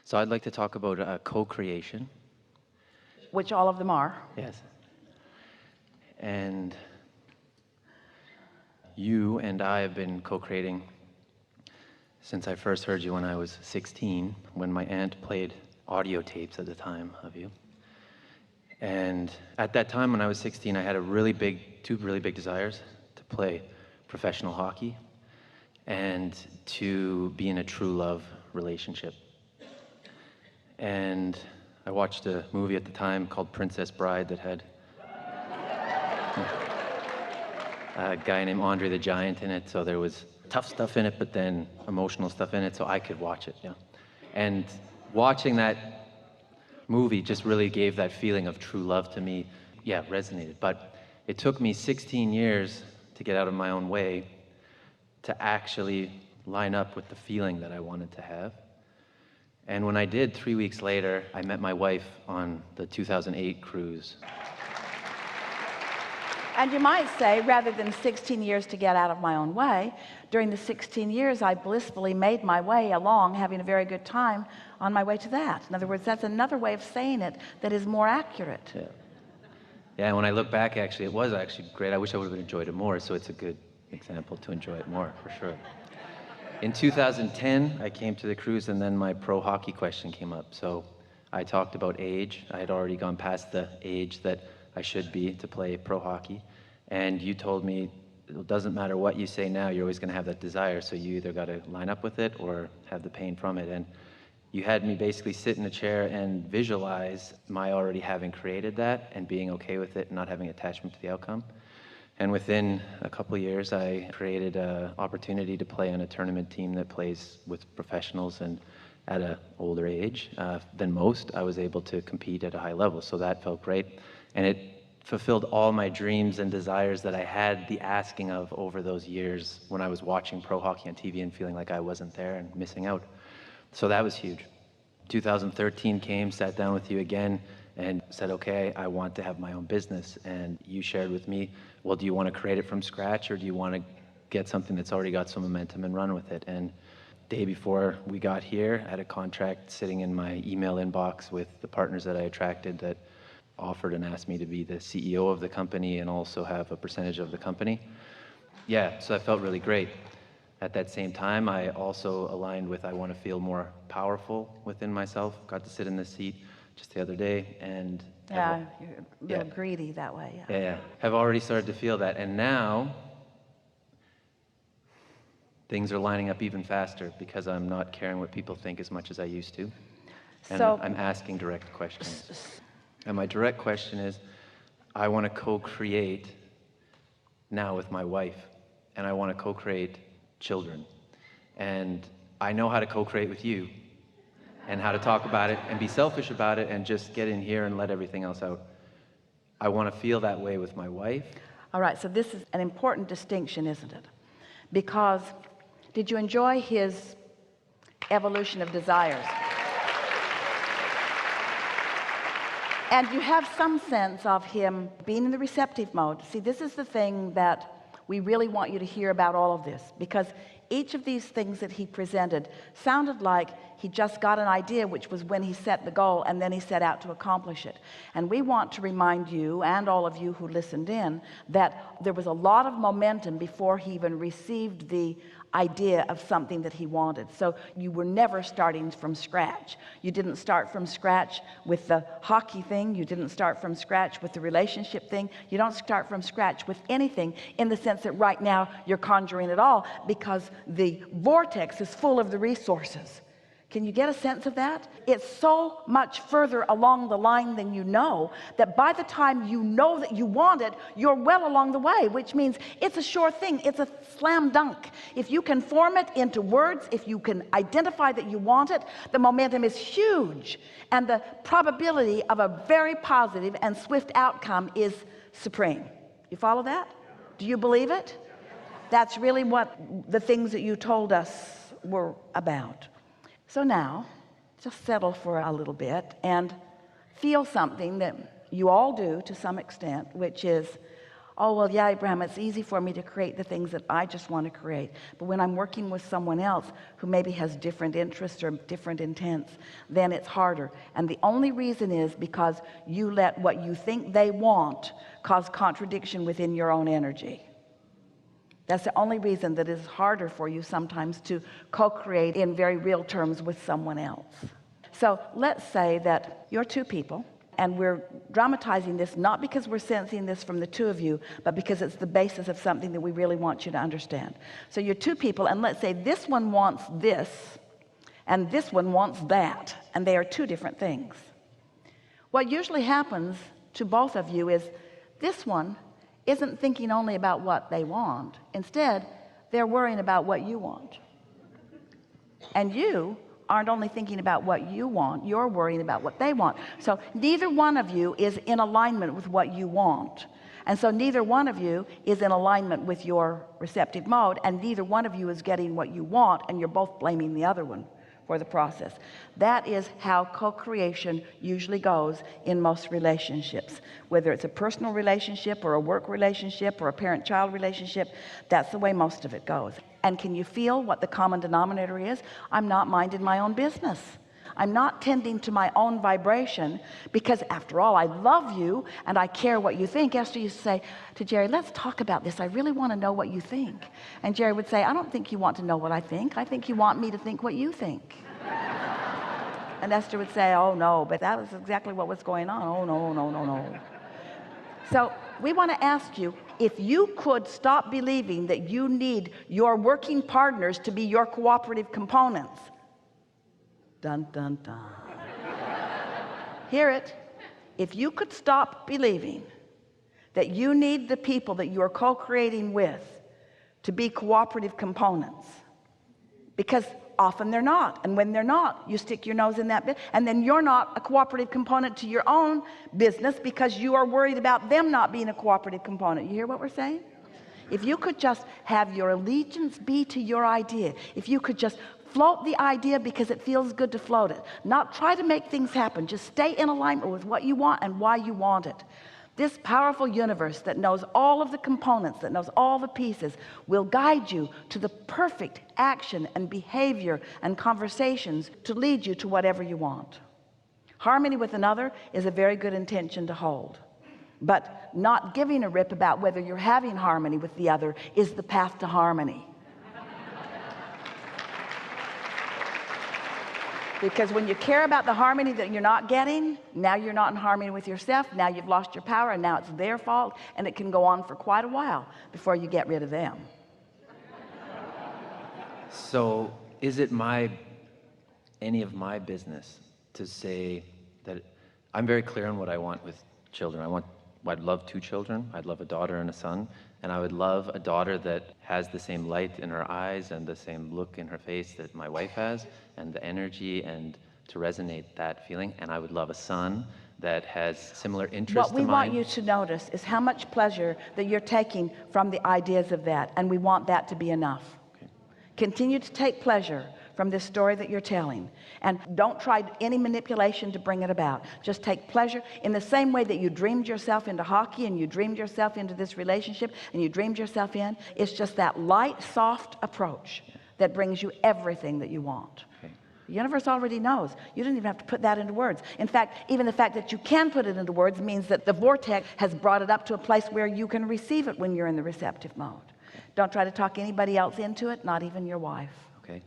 So I'd like to talk about co-creation. Which all of them are. Yes. And you and I have been co-creating since I first heard you when I was 16, when my aunt played audio tapes at the time of you. And at that time, when I was 16, I had two really big desires: to play professional hockey and to be in a true love relationship. And I watched a movie at the time called Princess Bride that had a guy named Andre the Giant in it, so there was tough stuff in it, but then emotional stuff in it, so I could watch it, yeah. And watching that movie just really gave that feeling of true love to me. Yeah, it resonated. But it took me 16 years to get out of my own way to actually line up with the feeling that I wanted to have. And when I did, 3 weeks later, I met my wife on the 2008 cruise. And you might say, rather than 16 years to get out of my own way, during the 16 years I blissfully made my way along, having a very good time on my way to that. In other words, that's another way of saying it that is more accurate. Yeah. Yeah, and when I look back, actually, it was actually great. I wish I would have enjoyed it more, so it's a good example to enjoy it more, for sure. In 2010, I came to the cruise, and then my pro hockey question came up. So I talked about age. I had already gone past the age that I should be to play pro hockey. And you told me, it doesn't matter what you say now, you're always going to have that desire, so you either got to line up with it or have the pain from it. And you had me basically sit in a chair and visualize my already having created that and being okay with it and not having attachment to the outcome. And within a couple of years, I created an opportunity to play on a tournament team that plays with professionals, and at an older age than most, I was able to compete at a high level. So that felt great. And it fulfilled all my dreams and desires that I had the asking of over those years when I was watching pro hockey on TV and feeling like I wasn't there and missing out. So that was huge. 2013 came, sat down with you again, and said, okay, I want to have my own business. And you shared with me, well, do you want to create it from scratch, or do you want to get something that's already got some momentum and run with it? And day before we got here, I had a contract sitting in my email inbox with the partners that I attracted that offered and asked me to be the CEO of the company and also have a percentage of the company. Yeah, so that felt really great. At that same time, I also aligned with, I want to feel more powerful within myself. Got to sit in this seat just the other day, and yeah, you're a little greedy that way. Yeah, have already started to feel that. And now things are lining up even faster because I'm not caring what people think as much as I used to. And So I'm asking direct questions. And my direct question is, I want to co-create now with my wife, and I want to co-create children. And I know how to co-create with you, and how to talk about it and be selfish about it and just get in here and let everything else out. I want to feel that way with my wife. all right, so this is an important distinction, isn't it? Because did you enjoy his evolution of desires? And you have some sense of him being in the receptive mode. See, this is the thing that we really want you to hear about all of this, because each of these things that he presented sounded like he just got an idea, which was when he set the goal, and then he set out to accomplish it. And we want to remind you and all of you who listened in that there was a lot of momentum before he even received the idea of something that he wanted. So you were never starting from scratch. You didn't start from scratch with the hockey thing. You didn't start from scratch with the relationship thing. You don't start from scratch with anything, in the sense that right now you're conjuring it all, because the vortex is full of the resources. Can you get a sense of that? It's so much further along the line than you know, that by the time you know that you want it, you're well along the way, which means it's a sure thing. It's a slam dunk. If you can form it into words, if you can identify that you want it, the momentum is huge, and the probability of a very positive and swift outcome is supreme. You follow that? Do you believe it? That's really what the things that you told us were about. So now, just settle for a little bit and feel something that you all do to some extent, which is, oh, well, yeah, Abraham, it's easy for me to create the things that I just want to create. But when I'm working with someone else who maybe has different interests or different intents, then it's harder. And the only reason is because you let what you think they want cause contradiction within your own energy. That's the only reason that it's harder for you sometimes to co-create in very real terms with someone else. So let's say that you're two people, and we're dramatizing this not because we're sensing this from the two of you, but because it's the basis of something that we really want you to understand. So you're two people, and let's say this one wants this and this one wants that, and they are two different things. What usually happens to both of you is this one isn't thinking only about what they want. Instead, they're worrying about what you want. And you aren't only thinking about what you want, you're worrying about what they want. So neither one of you is in alignment with what you want. And so neither one of you is in alignment with your receptive mode, and neither one of you is getting what you want, and you're both blaming the other one for the process. That is how co-creation usually goes in most relationships, whether it's a personal relationship or a work relationship or a parent-child relationship. That's the way most of it goes. And can you feel what the common denominator is? I'm not minding my own business. I'm not tending to my own vibration, because after all, I love you and I care what you think. Esther used to say to Jerry, let's talk about this. I really want to know what you think. And Jerry would say, I don't think you want to know what I think. I think you want me to think what you think. And Esther would say, oh no, but that was exactly what was going on. Oh no, no, no, no. So we want to ask you, if you could stop believing that you need your working partners to be your cooperative components. Dun, dun, dun. Hear it. If you could stop believing that you need the people that you're co-creating with to be cooperative components, because often they're not, and when they're not, you stick your nose in that bit, and then you're not a cooperative component to your own business because you are worried about them not being a cooperative component. You hear what we're saying? If you could just have your allegiance be to your idea, if you could just float the idea because it feels good to float it, not try to make things happen, just stay in alignment with what you want and why you want it. This powerful universe that knows all of the components, that knows all the pieces, will guide you to the perfect action and behavior and conversations to lead you to whatever you want. Harmony with another is a very good intention to hold, but not giving a rip about whether you're having harmony with the other is the path to harmony. Because when you care about the harmony that you're not getting, now you're not in harmony with yourself, now you've lost your power, and now it's their fault, and it can go on for quite a while before you get rid of them. So is it any of my business to say that I'm very clear on what I want with children? I'd love 2 children. I'd love a daughter and a son, and I would love a daughter that has the same light in her eyes and the same look in her face that my wife has, and the energy, and to resonate that feeling. And I would love a son that has similar interests to mine. What we want you to notice is how much pleasure that you're taking from the ideas of that, and we want that to be enough. Okay. Continue to take pleasure from this story that you're telling, and don't try any manipulation to bring it about. Just take pleasure in the same way that you dreamed yourself into hockey, and you dreamed yourself into this relationship, and you dreamed yourself in. It's just that light, soft approach that brings you everything that you want. Okay. The universe already knows. You didn't even have to put that into words. In fact, even the fact that you can put it into words means that the vortex has brought it up to a place where you can receive it when you're in the receptive mode. Okay. Don't try to talk anybody else into it, not even your wife. Okay.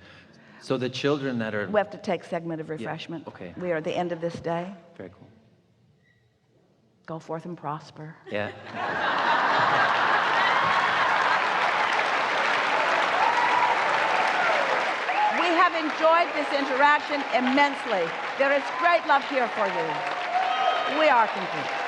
So the children that are... We have to take a segment of refreshment. Yeah, okay. We are at the end of this day. Very cool. Go forth and prosper. Yeah. We have enjoyed this interaction immensely. There is great love here for you. We are complete.